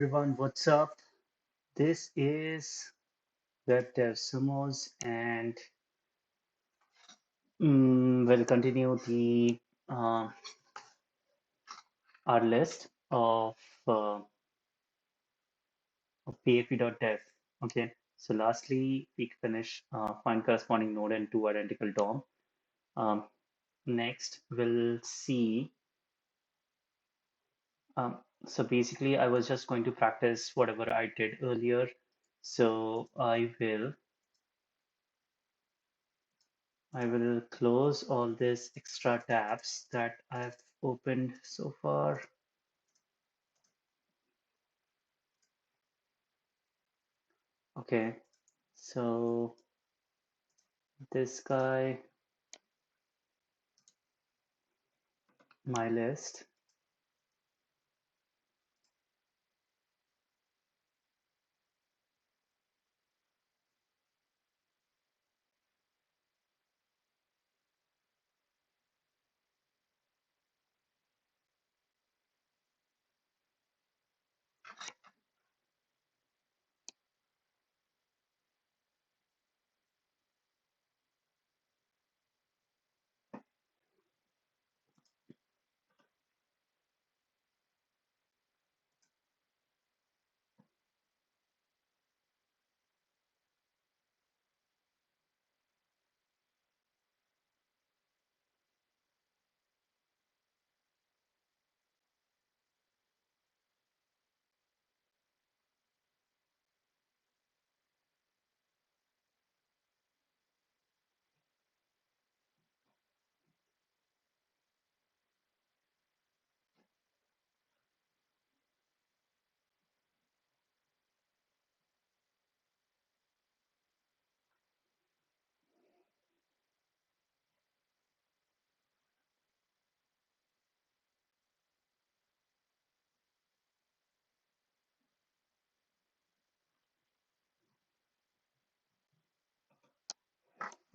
Everyone, what's up? This is BFE.dev Sumos, and we'll continue the uh, our list of BFE.dev. Okay, so lastly, we finished find corresponding node and two identical DOM. Um, Next, we'll see. So basically, I was just going to practice whatever I did earlier. So I will close all these extra tabs that I've opened so far. Okay, so this guy, my list.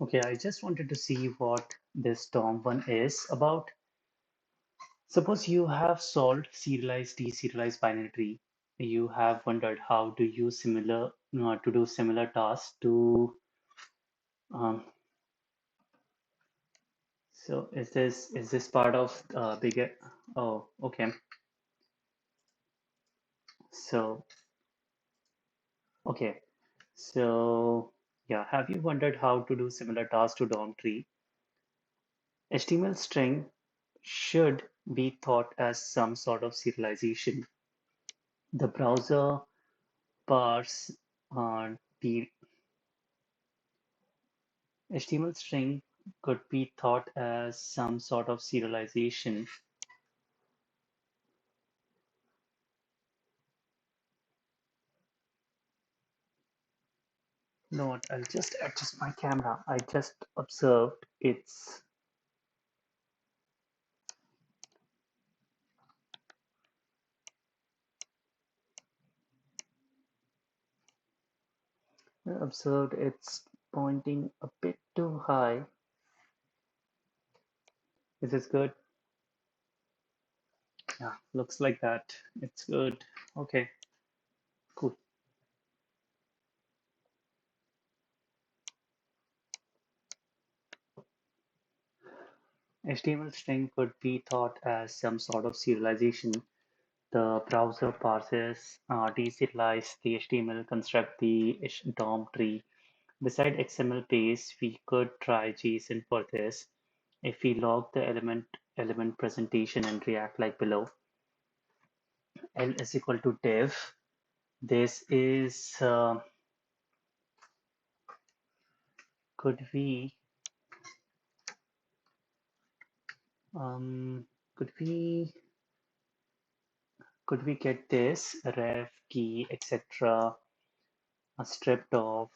Okay, I just wanted to see what this DOM one is about. Suppose you have solved serialized, deserialized binary tree. You have wondered how to use similar to do similar tasks to. Um, so is this part of bigger? Oh, okay. So okay. So yeah, have you wondered how to do similar tasks to DOM tree? HTML string should be thought as some sort of serialization. The browser parse the HTML string could be thought as some sort of serialization. Note, I'll just adjust my camera. I just observed it's pointing a bit too high. Is this good? Yeah, looks like that. It's good. Okay, cool. HTML string could be thought as some sort of serialization. The browser parses, deserialize the HTML, construct the DOM tree. Beside XML base, we could try JSON for this. If we log the element presentation and react like below, L is equal to div. This is could we um, could we could we get this ref key etc. Stripped off.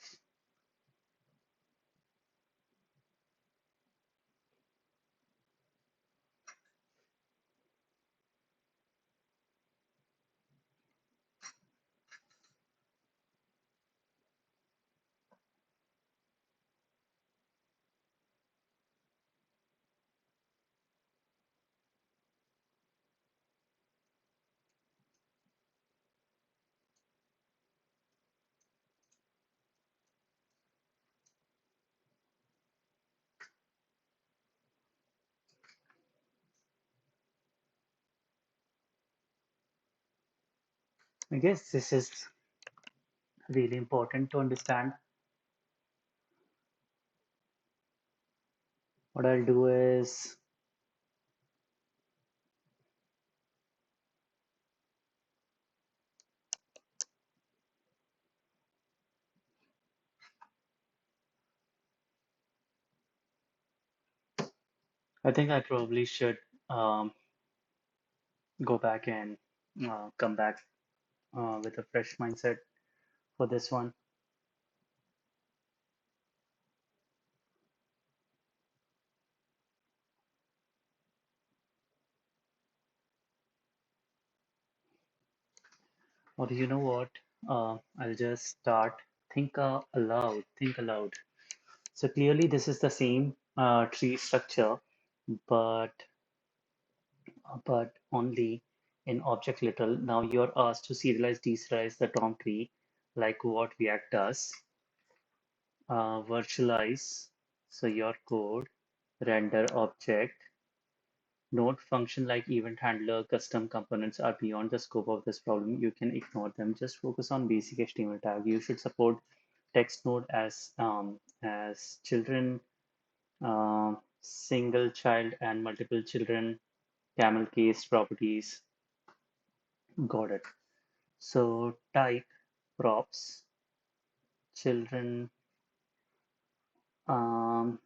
I guess this is really important to understand. What I'll do is, I think I probably should um, go back and come back with a fresh mindset for this one. Or you know what? I'll just start. Think aloud. So clearly, this is the same tree structure, but only in object literal. Now you're asked to serialize, deserialize the DOM tree, like what React does. Virtualize, so your code, render object, note function like event handler, custom components are beyond the scope of this problem. You can ignore them. Just focus on basic HTML tag. You should support text node as children, single child and multiple children, camel case properties. Got it. So type props, children, um,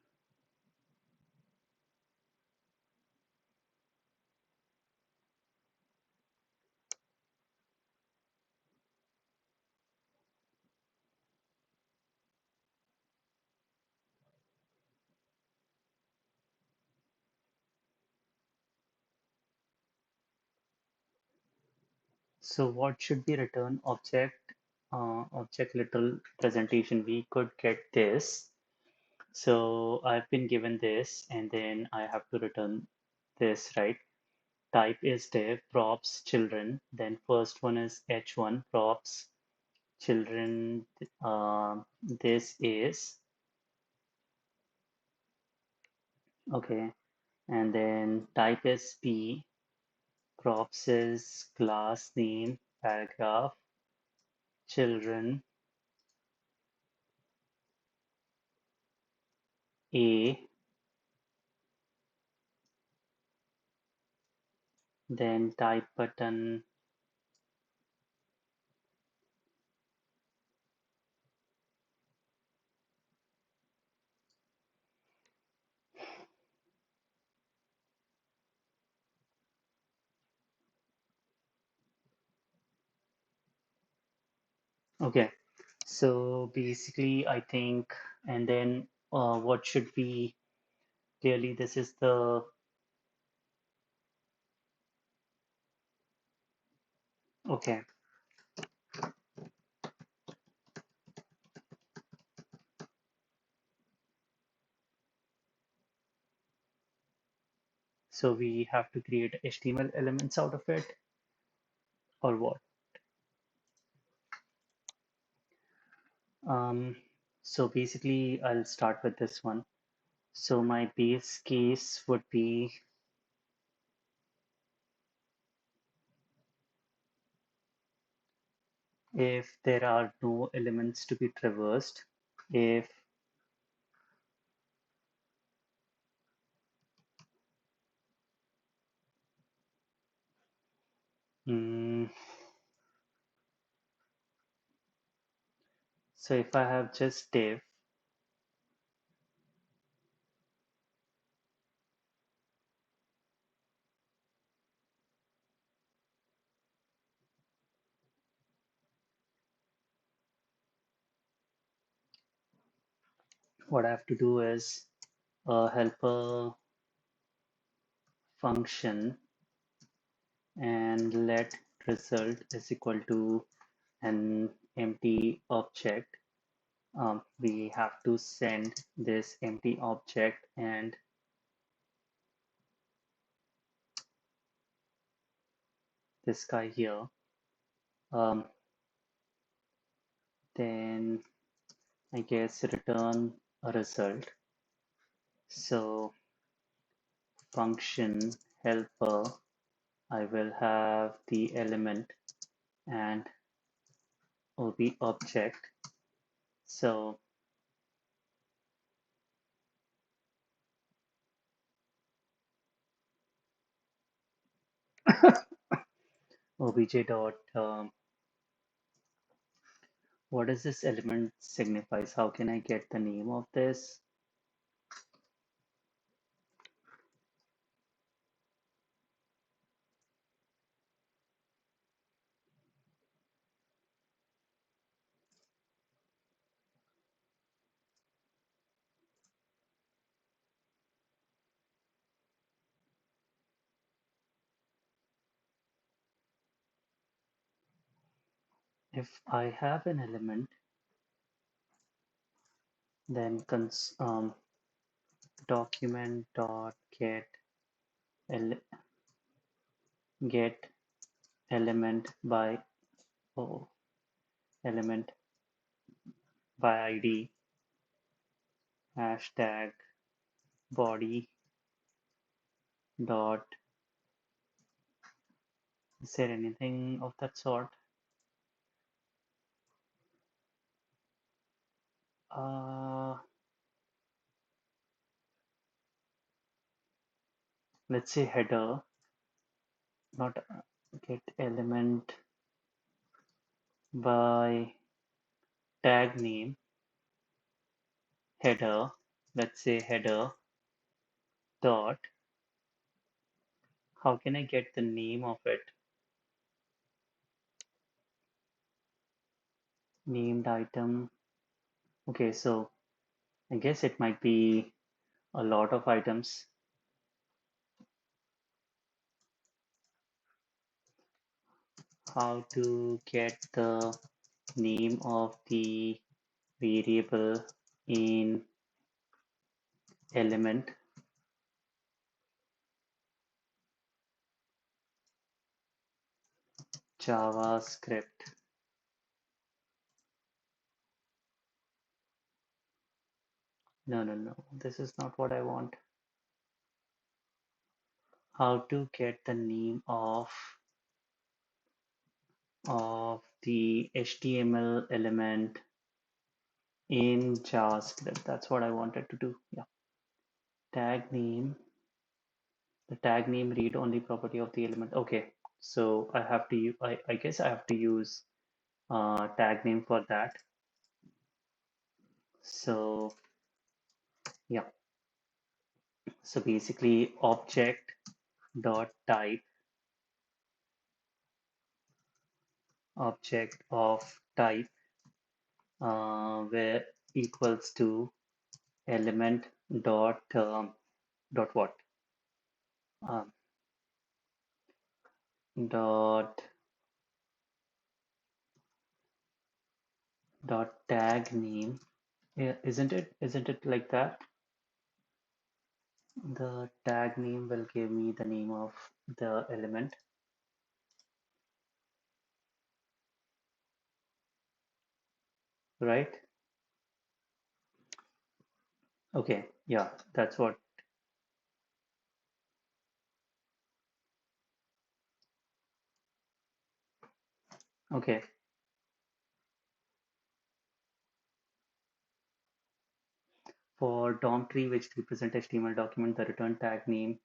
so what should be return object, object literal presentation? We could get this. So I've been given this and then I have to return this, right? Type is div props children. Then first one is h1 props children. This is okay. And then type is p props is class name paragraph children a, then type button. Okay, so basically I think, and then what should be clearly this is the okay. So we have to create HTML elements out of it or what? Um, so basically I'll start with this one. So my base case would be if there are no elements to be traversed, if mm, so if I have just div, what I have to do is a helper function and let result is equal to an empty object. We have to send this empty object and this guy here. Um, then I guess return a result. So function helper, I will have the element and object. So obj dot what does this element signifies? How can I get the name of this? If I have an element, then document dot ele get element by oh, element by ID hashtag body dot. Is there anything of that sort? Uh, let's say header, not get element by tag name header. Let's say header dot. How can I get the name of it? Named item. Okay, so I guess it might be a lot of items. How to get the name of the variable in element JavaScript. No, no, no. This is not what I want. How to get the name of the HTML element in JavaScript. That's what I wanted to do. Yeah. Tag name. The tag name read only property of the element. Okay. So I have to use, I guess I have to use tag name for that. So yeah. So basically object dot type object of type where equals to element dot dot what um, dot dot tag name. Yeah, isn't it like that? The tag name will give me the name of the element, right? Okay, yeah, that's what. Okay, for DOM tree which represent HTML document, the return tag name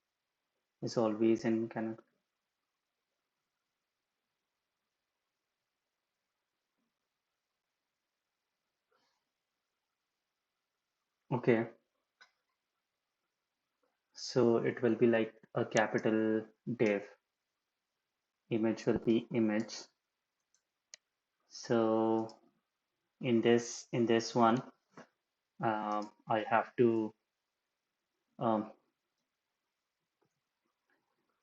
is always in canon. Okay, so it will be like a capital div. Image will be image. So in this one, I have to um,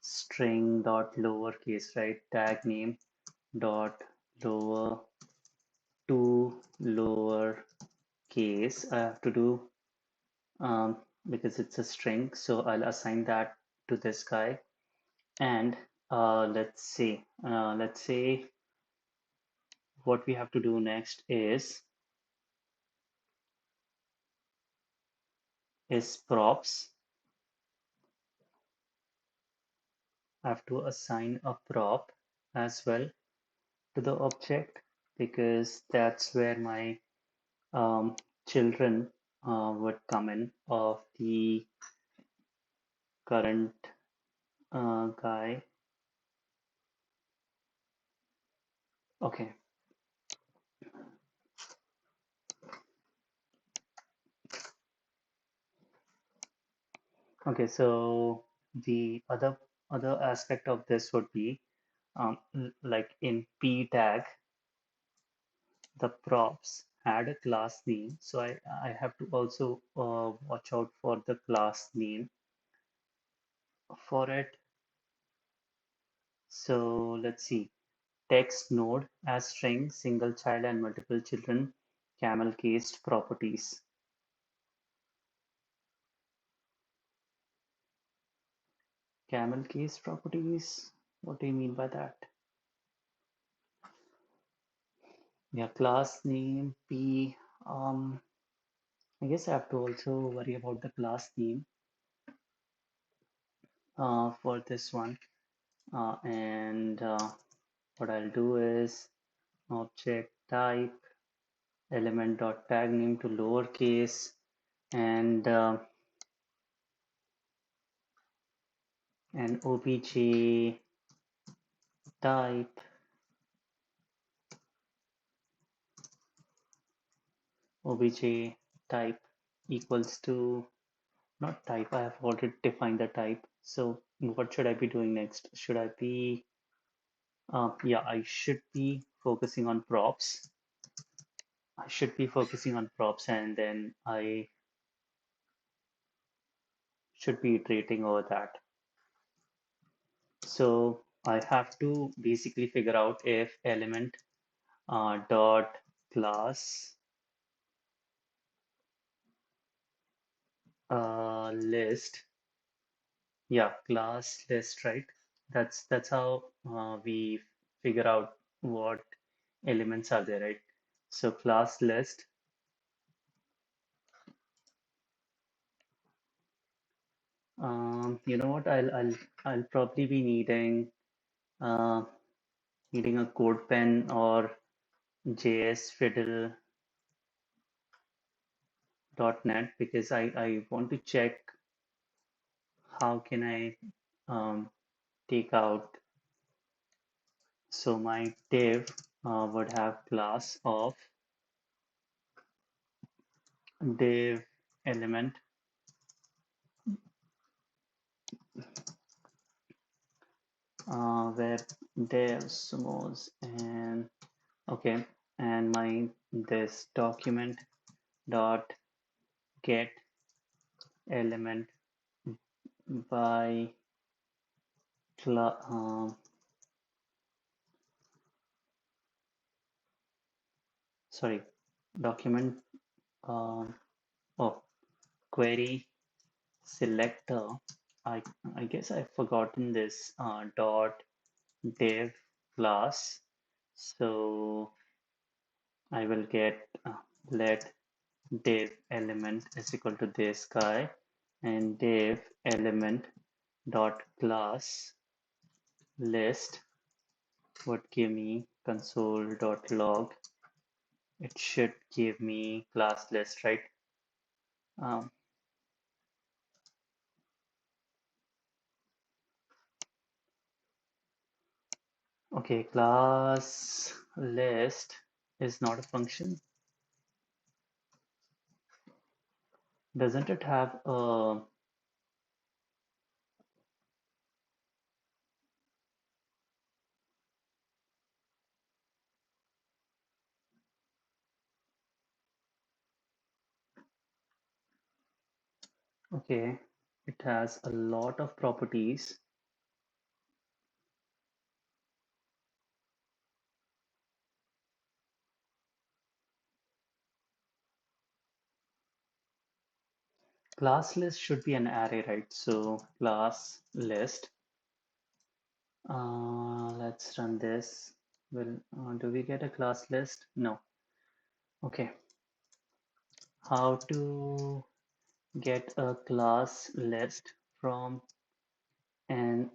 string dot lowercase, right? Tag name dot lower to lower case. I have to do because it's a string, so I'll assign that to this guy. And let's say what we have to do next is props. I have to assign a prop as well to the object. because that's where my um, children would come in of the current guy. Okay, okay. So the other aspect of this would be like in P tag, the props had a class name, so I have to also watch out for the class name for it. So let's see. Text node as string, single child and multiple children, camel cased properties. Camel cased properties? What do you mean by that? Yeah, class name P. Um, I guess I have to also worry about the class name for this one. And what I'll do is object type element dot tag name to lowercase and obj type obj type equals to not type. I have already defined the type. So what should I be doing next? Should I be yeah, I should be focusing on props. I should be focusing on props and then I should be iterating over that. So I have to basically figure out if element dot class list, yeah, class list, right? That's how we figure out what elements are there, right? So class list, you know what? I'll probably be uh, needing a code pen or jsfiddle.net because I want to check how can I um, take out. So my div would have class of div element where div sumos and okay, and my this document dot get element by cla sorry, document um, oh, query selector. I I guess I've forgotten this dot div class. So I will get let div element is equal to this guy and div element dot class list would give me console dot log. It should give me class list, right? Um, okay, class list is not a function. Doesn't it have a okay, it has a lot of properties. Class list should be an array, right? So class list. Let's run this. Will do we get a class list? No. Okay. How to get a class list from an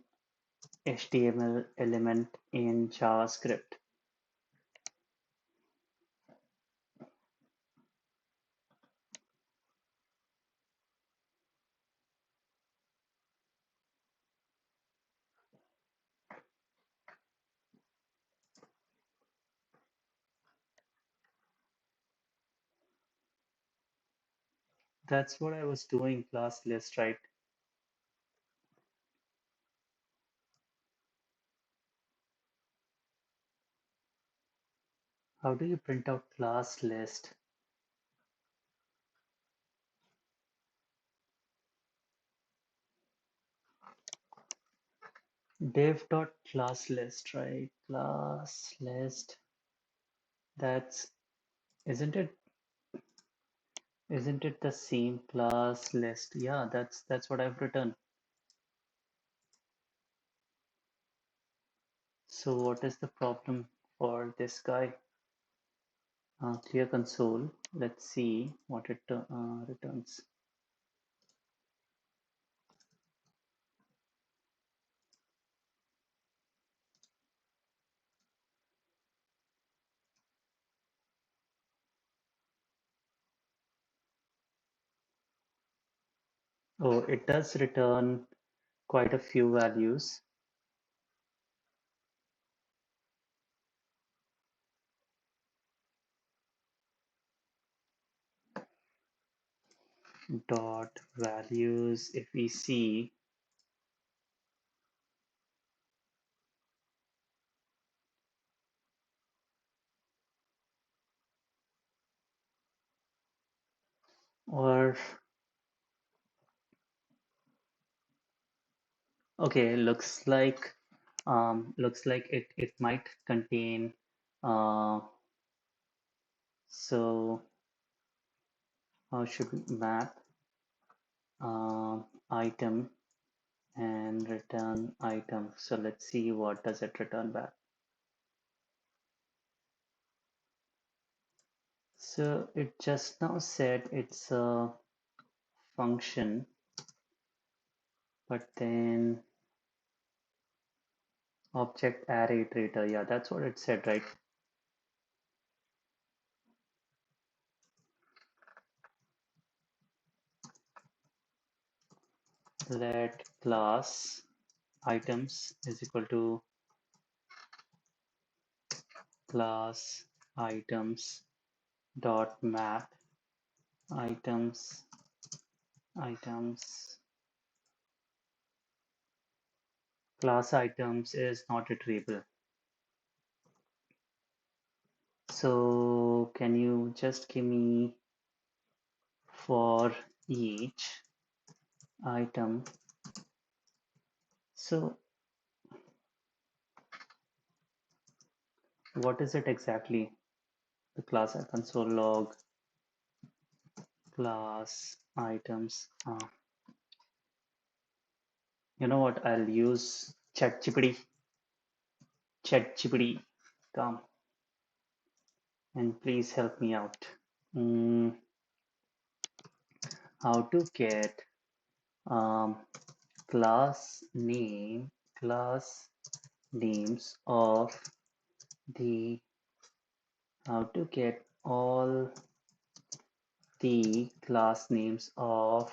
HTML element in JavaScript? That's what I was doing class list, right? How do you print out class list? Dev dot class list, right? Class list. That's isn't it isn't it the same class list? Yeah, that's what I've written. So what is the problem for this guy? Clear console. Let's see what it returns. Oh, it does return quite a few values. Dot values. If we see, or okay, looks like it might contain uh, so how should we map item and return item. So let's see what does it return back. So it just now said it's a function, but then object array iterator. Yeah, that's what it said, right? Let class items is equal to class items dot map items. Class items is not iterable. So can you just give me for each item? So what is it exactly? The class console log class items. You know what? I'll use ChatGPT. ChatGPT, come and please help me out. Mm, how to get um, class names of the how to get all the class names of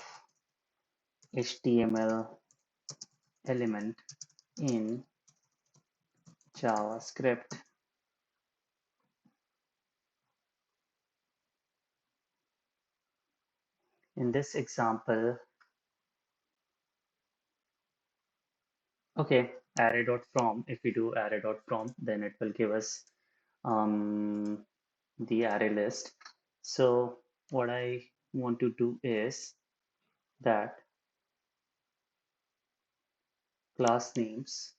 HTML element in JavaScript. In this example, okay, array.from. If we do array.from, then it will give us um, the array list. So what I want to do is that class names,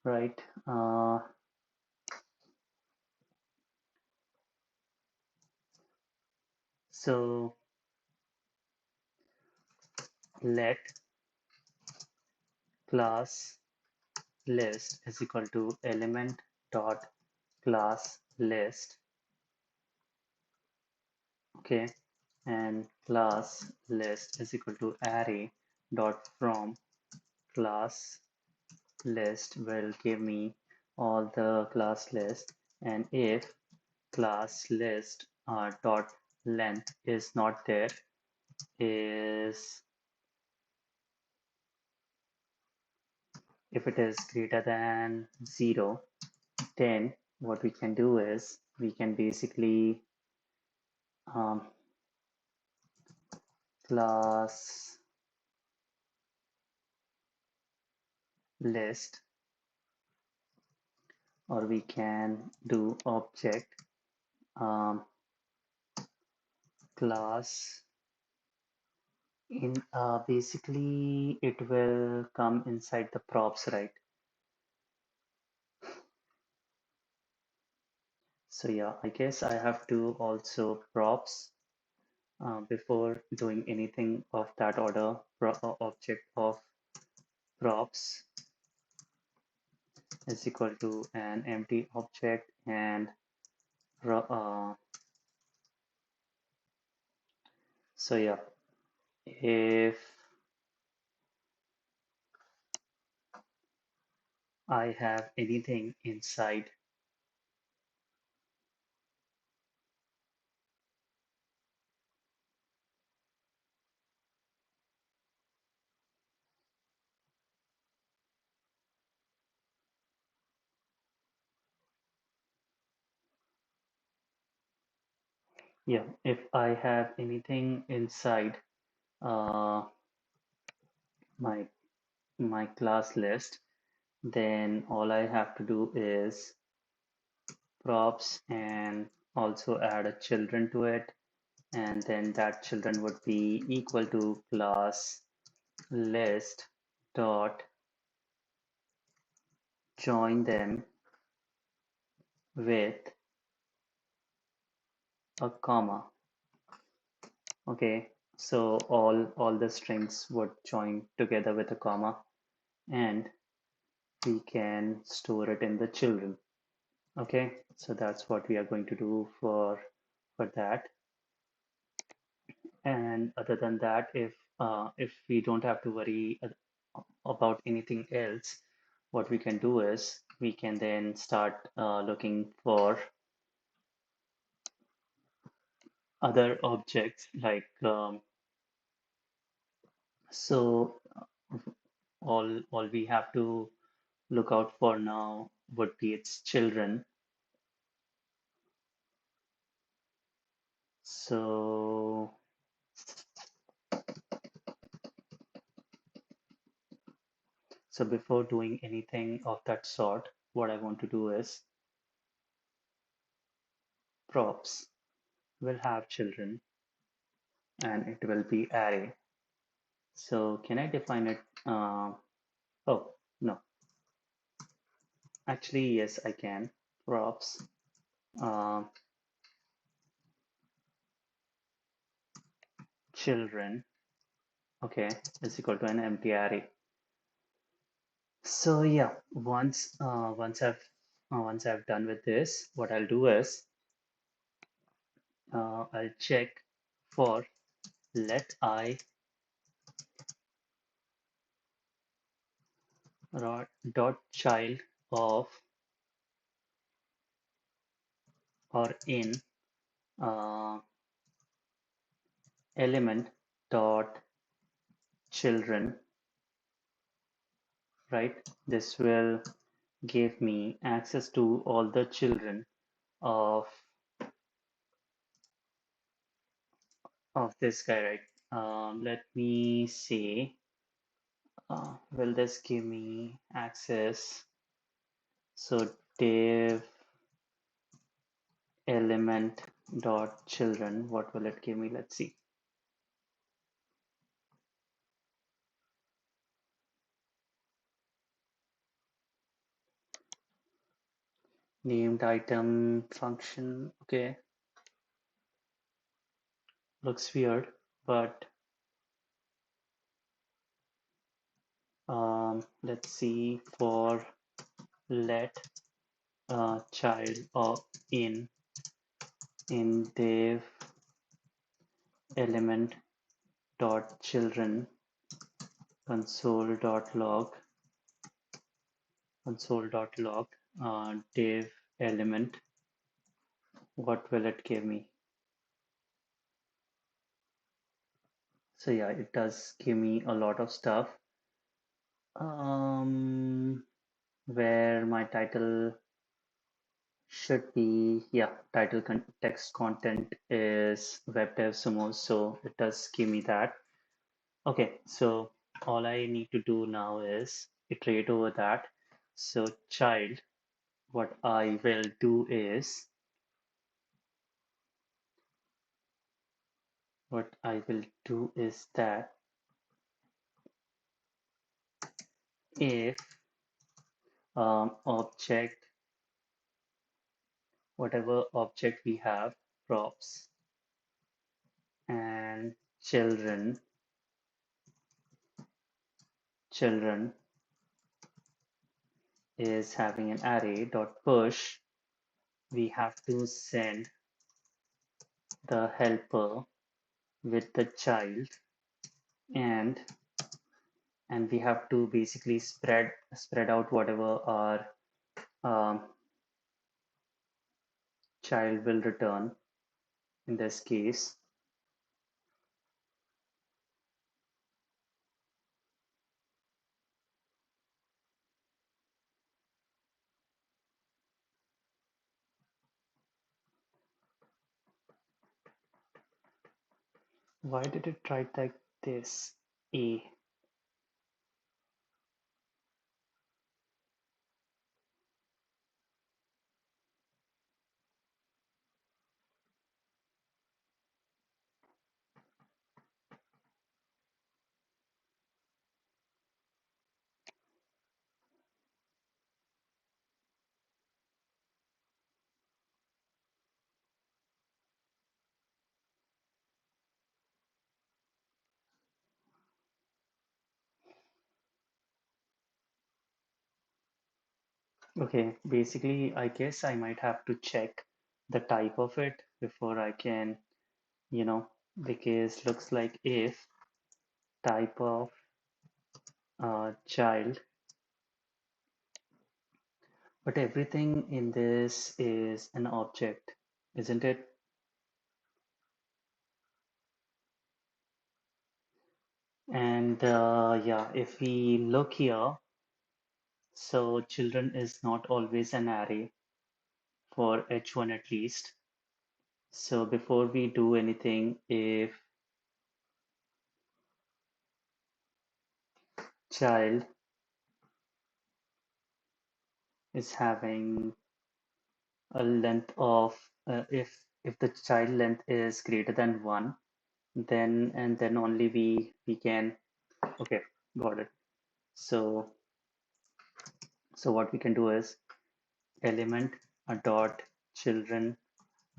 right? So let class list is equal to element dot class list, okay, and class list is equal to array dot from class list will give me all the class list, and if class list dot length is not there, is if it is greater than 0, then what we can do is we can basically um, class list, or we can do object um, class in basically it will come inside the props, right? So yeah, I guess I have to also props before doing anything of that order. Object of props is equal to an empty object and so yeah, if I have anything inside, yeah, if I have anything inside uh, my my class list, then all I have to do is props and also add a children to it, and then that children would be equal to class list dot join them with a comma. Okay, so all the strings would join together with a comma, and we can store it in the children. Okay, so that's what we are going to do for that. And other than that, if we don't have to worry about anything else, what we can do is we can then start looking for other objects like so all we have to look out for now would be its children. So so before doing anything of that sort, what I want to do is props will have children and it will be array. So can I define it? Oh, no, actually, yes, I can. Props uh, children, okay, is equal to an empty array. So yeah, once I've done with this, what I'll do is I'll check for let I dot child of or in uh, element dot children, right? This will give me access to all the children of this guy, right? Let me see. Will this give me access? So div element dot children. What will it give me? Let's see. Named item function. Okay, looks weird, but let's see for let child of in div element dot children console.log console.log div element. What will it give me? So yeah, it does give me a lot of stuff. Where my title should be, yeah, title text content is web dev sumo, so it does give me that. Okay, so all I need to do now is iterate over that. So child, what I will do is, that if object, whatever object we have, props and children is having an array dot push, we have to send the helper with the child, and we have to basically spread out whatever our um, child will return in this case. Why did it write like this? A. Okay, basically, I guess I might have to check the type of it before I can, you know, because looks like if type of child, but everything in this is an object, isn't it? And yeah, if we look here, so children is not always an array for H1 at least. So before we do anything, if child is having a length of, if the child length is greater than 1, then and then only we can, okay, got it. So what we can do is element a dot children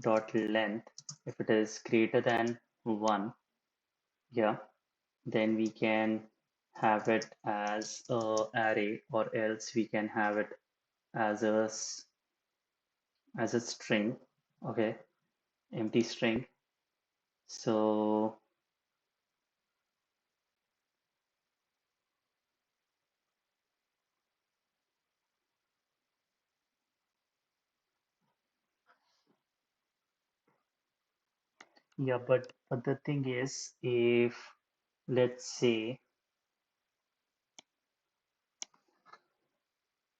dot length, if it is greater than 1, yeah, then we can have it as a array, or else we can have it as as a string, okay, empty string. So yeah, but the thing is, if let's say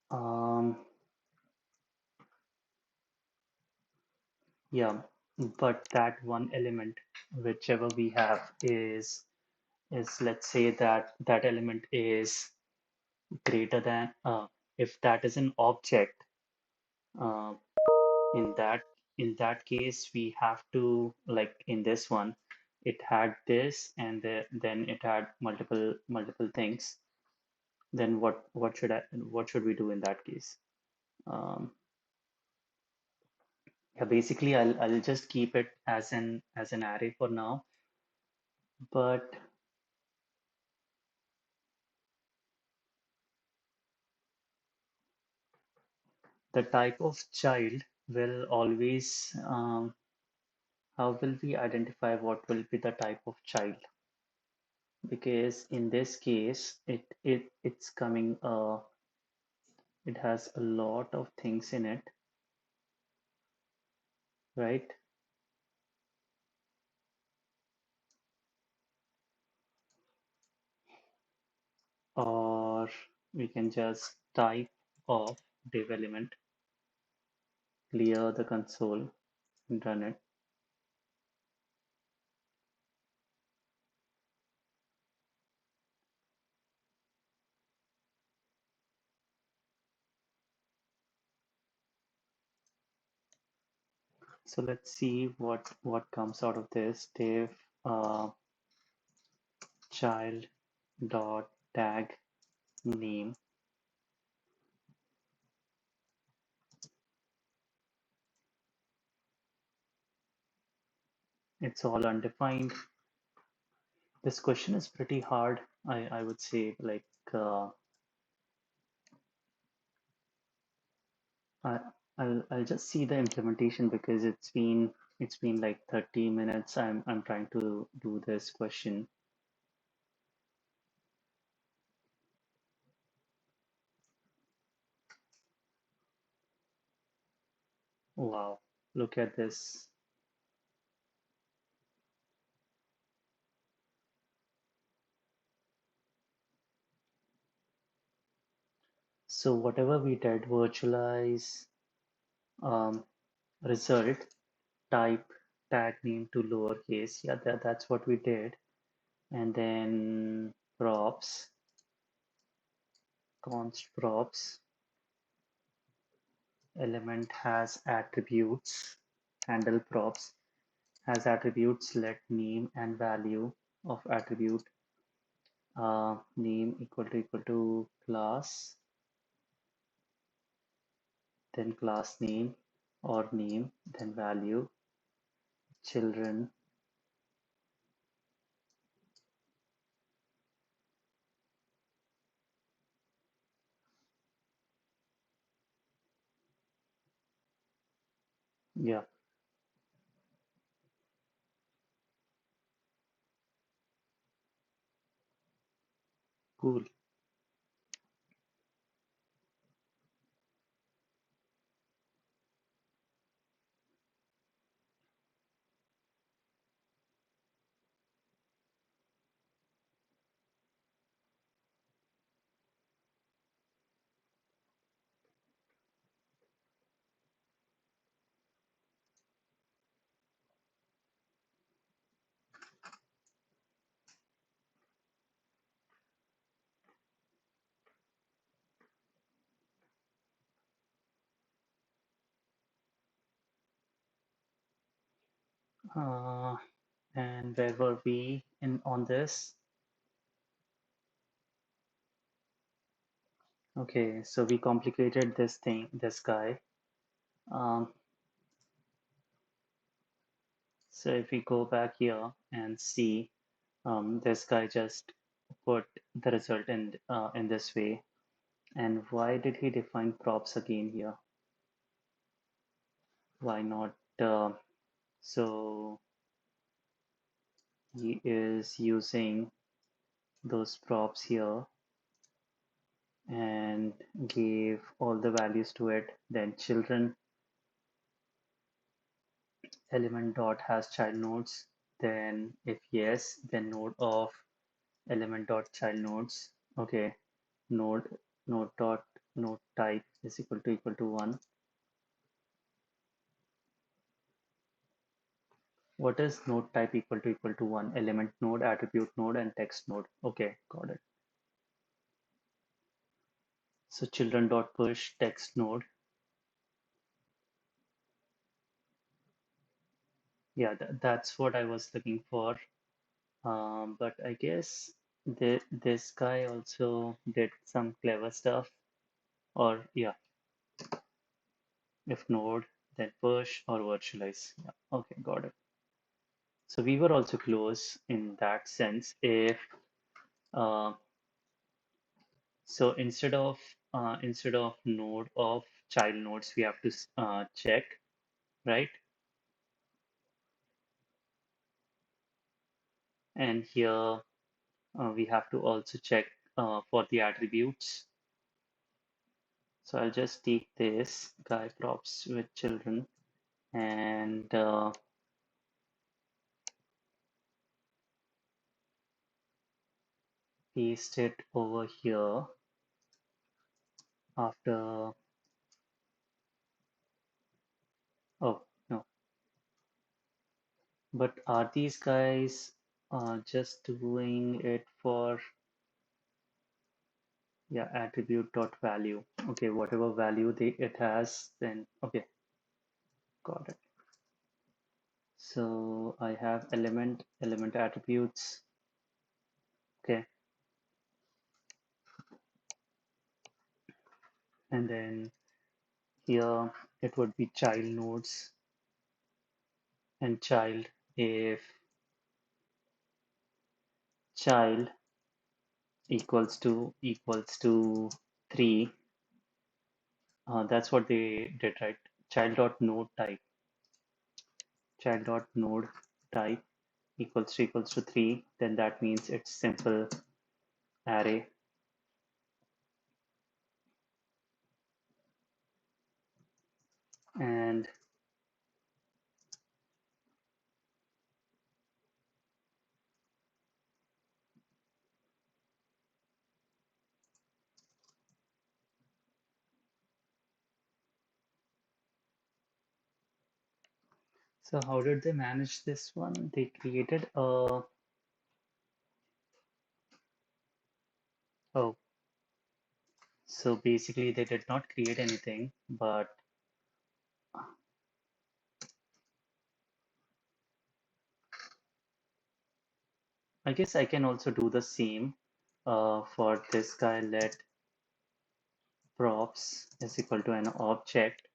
um yeah, but that one element, whichever we have, is let's say that that element is greater than, if that is an object, uh, in that case we have to, like in this one, it had this, and then it had multiple things. Then what should we do in that case? um, yeah, basically I'll just keep it as an array for now, but the type of child will always, how will we identify what will be the type of child? Because in this case it's coming, it has a lot of things in it, right? Or we can just type of div element. clear the console and run it. So let's see what comes out of this. Div uh, child dot tag name. It's all undefined. This question is pretty hard. I would say like I I'll just see the implementation because it's been like 30 minutes. I'm trying to do this question. Wow, look at this. So whatever we did, virtualize um, result, type tag name to lowercase. Yeah, that's what we did. And then props, const props, element has attributes, handle props has attributes, let name and value of attribute name equal to class, then class name or name, then value, children. Yeah, cool. Uh, and where were we in on this? Okay, so we complicated this guy. Um, so if we go back here and see, this guy just put the result in this way. And why did he define props again here? Why not? So he is using those props here and gave all the values to it. Then children element dot has child nodes. Then if yes, then node of element dot child nodes. Okay, node node dot node type is equal to 1. What is node type equal to 1? Element node, attribute node, and text node. Okay, got it. So children dot push text node. Yeah, that's what I was looking for. But I guess this guy also did some clever stuff. Or yeah, if node, then push or virtualize. Yeah, okay, got it. So we were also close in that sense. If uh, so, instead of node of child nodes, we have to check, right? And here we have to also check for the attributes. So I'll just take this guy props with children and paste it over here after Oh, no. But are these guys just doing it for, yeah, attribute dot value? Okay, whatever value it has, then okay, got it. So I have element attributes. Okay, and then here it would be child nodes and child. If child equals to 3, that's what they did, right? Child dot node type, child dot node type equals to 3, then that means it's simple array. And so how did they manage this one? They created a, oh, so basically they did not create anything, but I guess I can also do the same for this guy. Let props is equal to an object,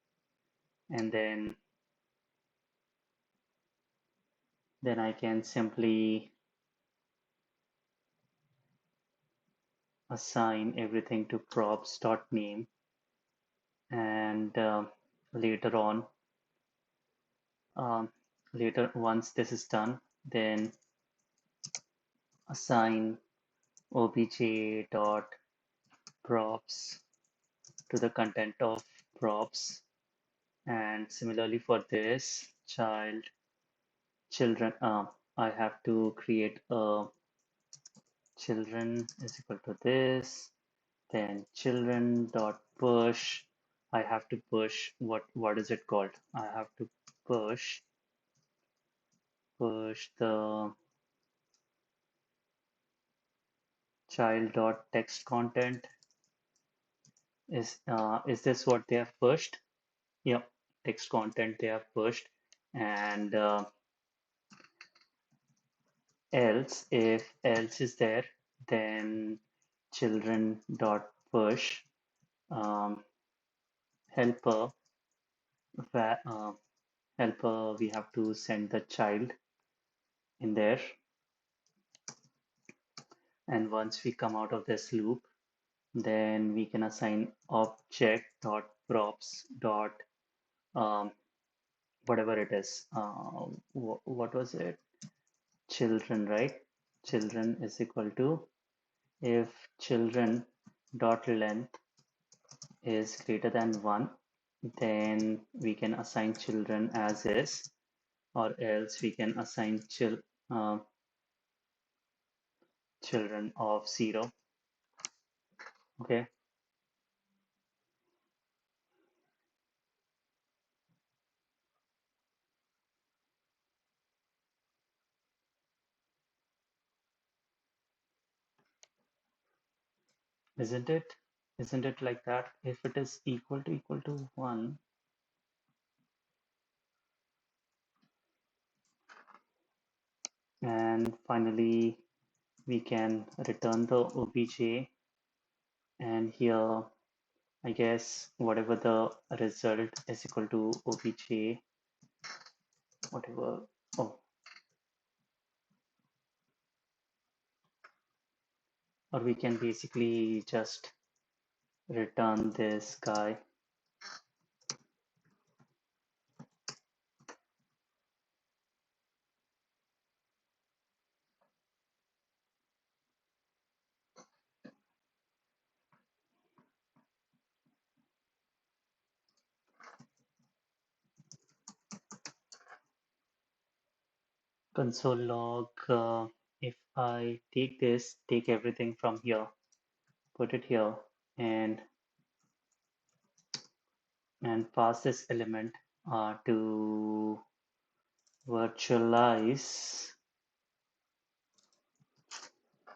and then I can simply assign everything to props dot name, and later on, um, later once this is done, then assign obj dot props to the content of props. And similarly for this children, I have to create a children is equal to this, then children dot push. I have to push, what is it called? I have to push the child dot text content. Is this what they have pushed? Yep, text content they have pushed. And else, if else is there, then children dot push um, helper va- helper, we have to send the child in there. And once we come out of this loop, then we can assign object dot props dot um, whatever it is. What was it? Children, right? Children is equal to, if children dot length is greater than 1, then we can assign children as is, or else we can assign uh, children of 0. Okay, isn't it? Isn't it like that? If it is equal to 1, and finally we can return the obj, and here I guess whatever the result is equal to obj, whatever. Oh, or we can basically just return this guy. Console log, if I take everything from here, put it here, and pass this element. to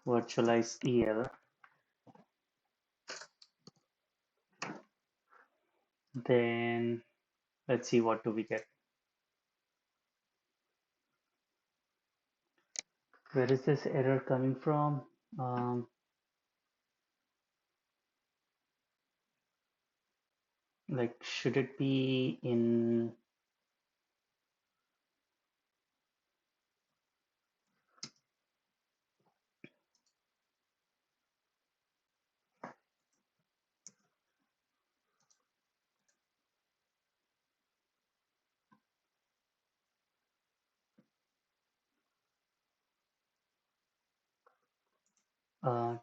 virtualize EL, then let's see what do we get. Where is this error coming from? Um, like, should it be in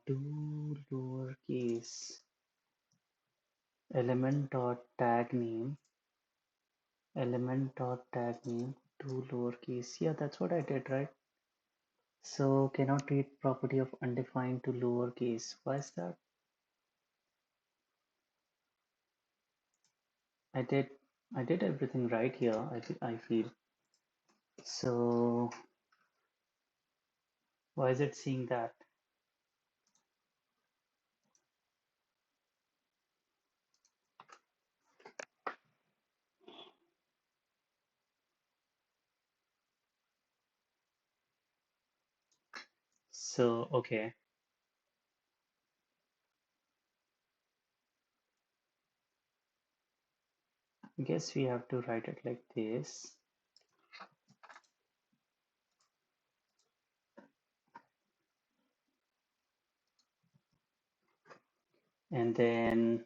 to lowercase element dot tag name to lowercase? Yeah, that's what I did, right? So cannot read property of undefined to lowercase. Why is that? I did I did everything right here. I feel. So why is it seeing that? So okay, I guess we have to write it like this. And then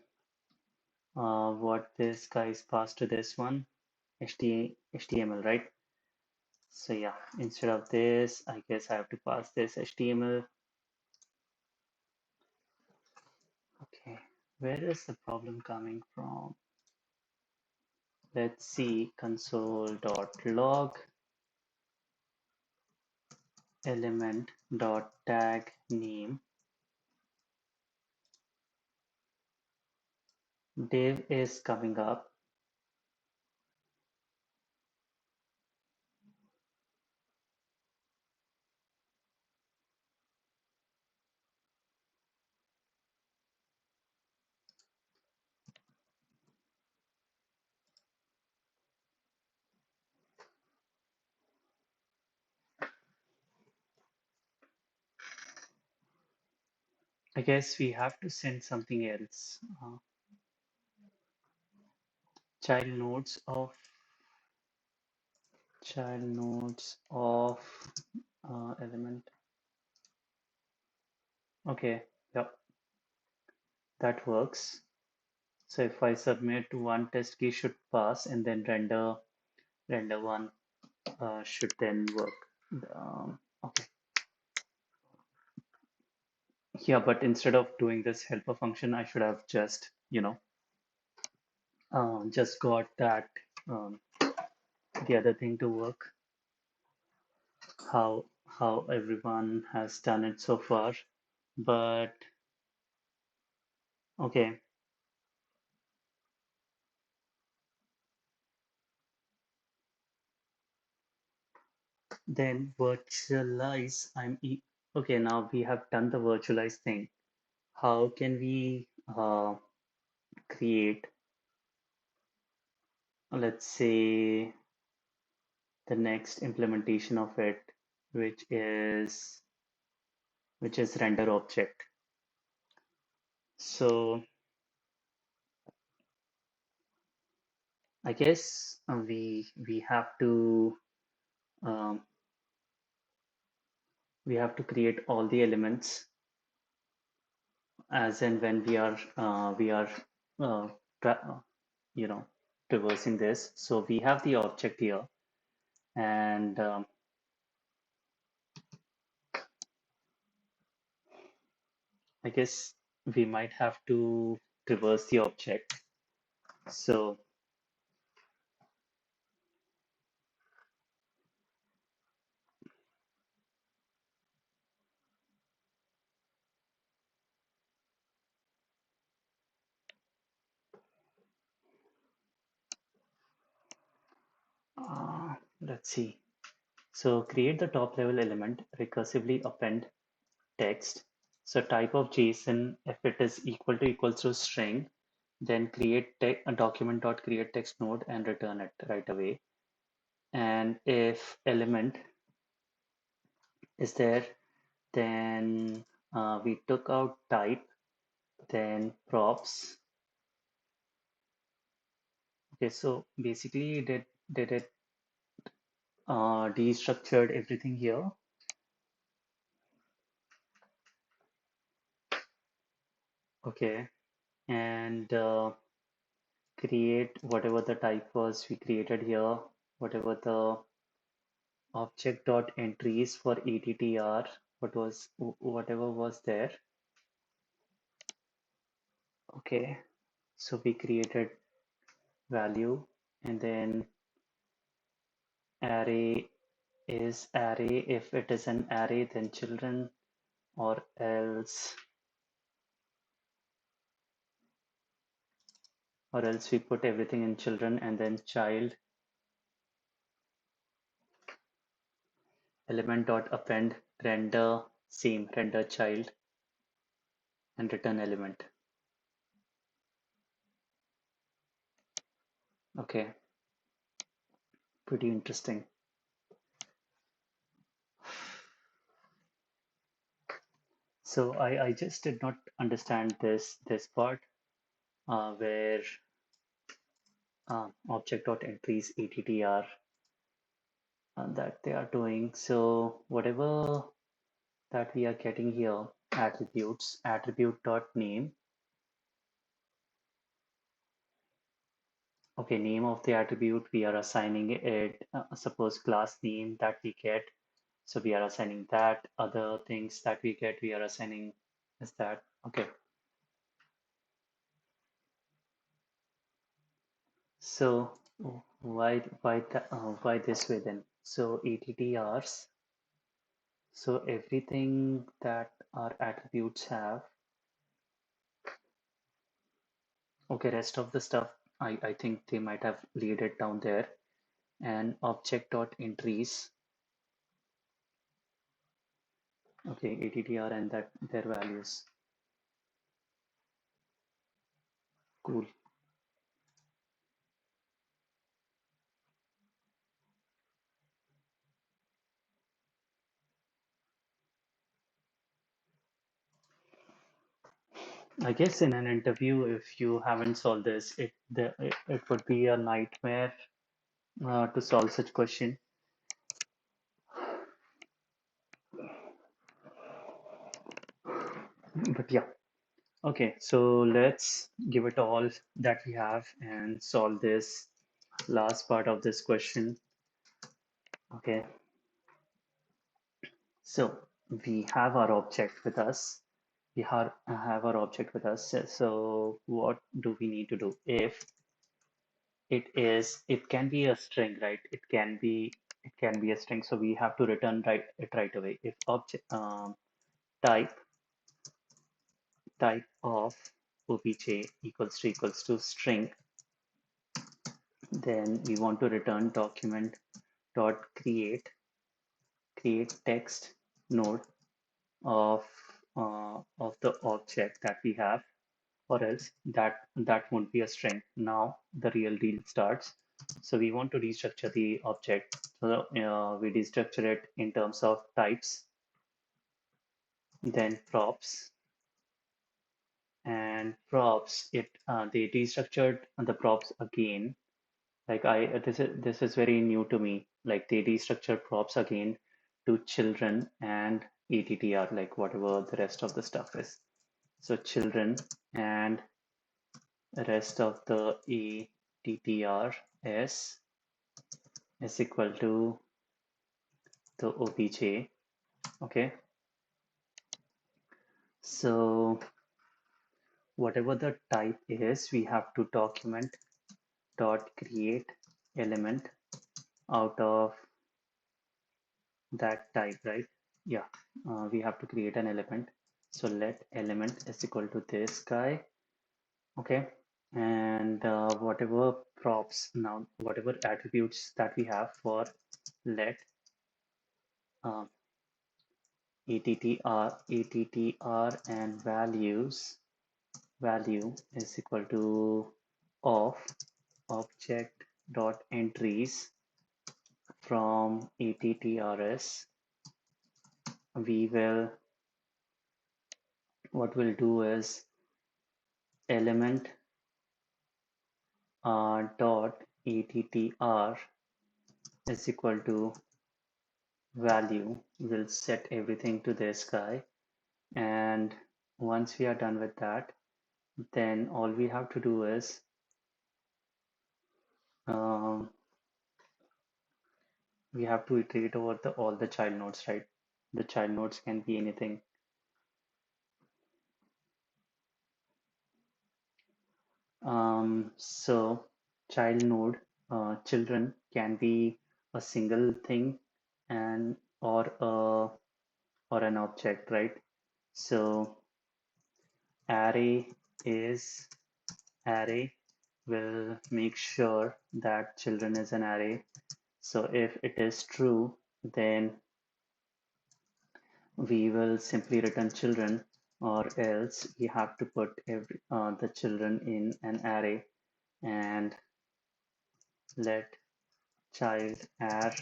what this guy is passed to this one, HTML, right? So yeah, instead of this, I guess I have to pass this HTML. Okay, where is the problem coming from? Let's see, console.log element.tag name. Div is coming up. I guess we have to send something else. Child nodes of child nodes of element. Okay, yep, that works. So if I submit one test key should pass and then render one should then work. Okay, yeah, but instead of doing this helper function, I should have just just got that um, the other thing to work. How everyone has done it so far, but okay. Then virtualize. Okay. Now we have done the virtualize thing. How can we create, let's say, the next implementation of it, which is render object. So I guess um, we have to create all the elements as and when we are uh, tra- uh, you know traversing this. So we have the object here, and I guess we might have to traverse the object. So let's see. So create the top level element, recursively append text. So type of JSON, if it is equals to string, then create a document dot create text node and return it right away. And if element is there, then we took out type, then props. Okay, so basically did it destructured everything here. Okay, and create whatever the type was we created here, whatever the object dot entries for attr, whatever was there. Okay, so we created value, and then array is array. If it is an array, then children, or else we put everything in children, and then child element dot append render, same render child, and return element. Okay, pretty interesting. So I just did not understand this part where object.entries attr that they are doing. So whatever that we are getting here, attributes, attribute.name. Okay, name of the attribute, we are assigning it, suppose class name that we get. So we are assigning that. Other things that we get, we are assigning is that. Okay. So why this way then? So ATTRs. So everything that our attributes have. Okay, rest of the stuff, I think they might have laid it down there. And object dot entries. Okay, ATTR and that their values. Cool. I guess in an interview, if you haven't solved this, it would be a nightmare to solve such question. But yeah, okay. So let's give it all that we have and solve this last part of this question. Okay. So we have our object with us. We have our object with us. So what do we need to do? If it can be a string, right? It can be a string. So we have to return right away. If object type type of obj equals to string, then we want to return document dot create text node of the object that we have, or else that won't be a string. Now the real deal starts. So we want to restructure the object. So we destructure it in terms of types, then props, and props it they destructured the props again. Like this is very new to me. Like they destructured props again to children and attr, like whatever the rest of the stuff is. So children and the rest of the attr is equal to the obj. Okay. So whatever the type is, we have to document dot create element out of that type, right? Yeah, we have to create an element. So let element is equal to this guy. Okay. And whatever props, now whatever attributes that we have for let uh, attr and value is equal to of object dot entries from attrs. We will what we'll do is element dot attr is equal to value. We'll set everything to this guy, and once we are done with that, then all we have to do is um, we have to iterate over all the child nodes, right? The child nodes can be anything. So child node, children can be a single thing and or an object, right? So array is array will make sure that children is an array. So if it is true, then we will simply return children, or else we have to put the children in an array and let child ar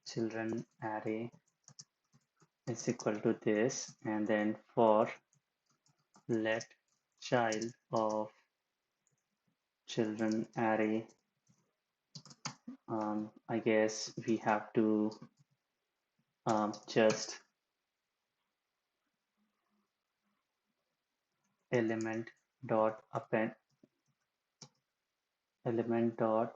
children array is equal to this, and then for let child of children array, I guess we have to just element dot append element dot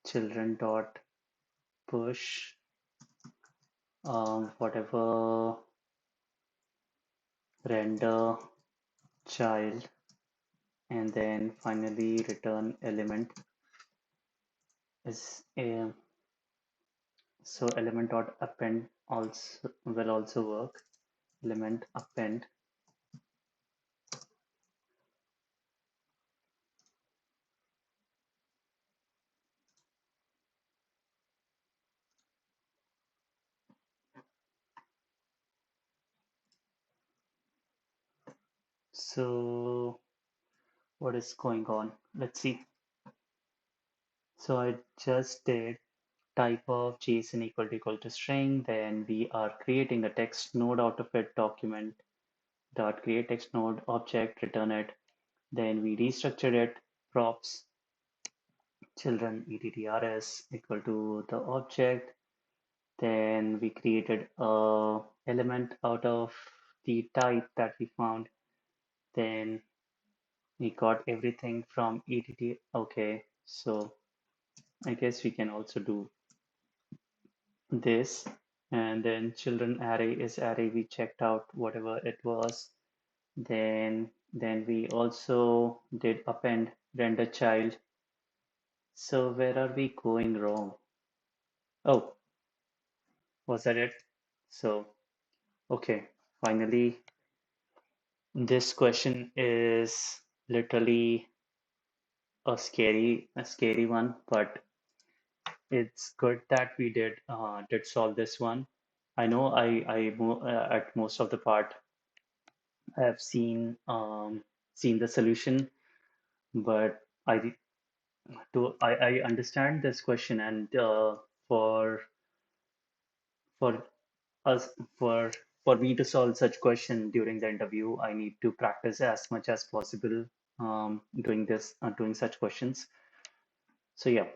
children dot push whatever render child, and then finally return element is a so element dot append also will also work. Element append. So what is going on? Let's see. So I just did type of JSON equal to string. Then we are creating a text node out of it, document dot create text node object, return it. Then we restructured it, props children ettrs equal to the object. Then we created a element out of the type that we found. Then we got everything from ett. Okay, so I guess we can also do this. And then children array is array. We checked out whatever it was. Then we also did append render child. So where are we going wrong? Oh, was that it? So okay, finally, this question is literally a scary one, but it's good that we did solve this one. I know at most of the part I have seen the solution, but I understand this question, and for us for me to solve such question during the interview, I need to practice as much as possible doing such questions. So yeah,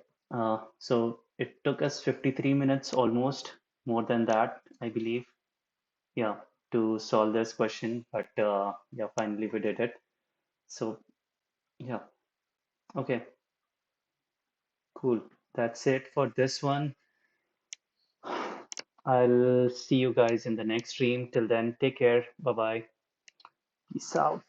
so it took us 53 minutes, almost more than that, I believe. Yeah, to solve this question, but yeah, finally we did it. So yeah, okay, cool. That's it for this one. I'll see you guys in the next stream. Till then, take care. Bye bye. Peace out.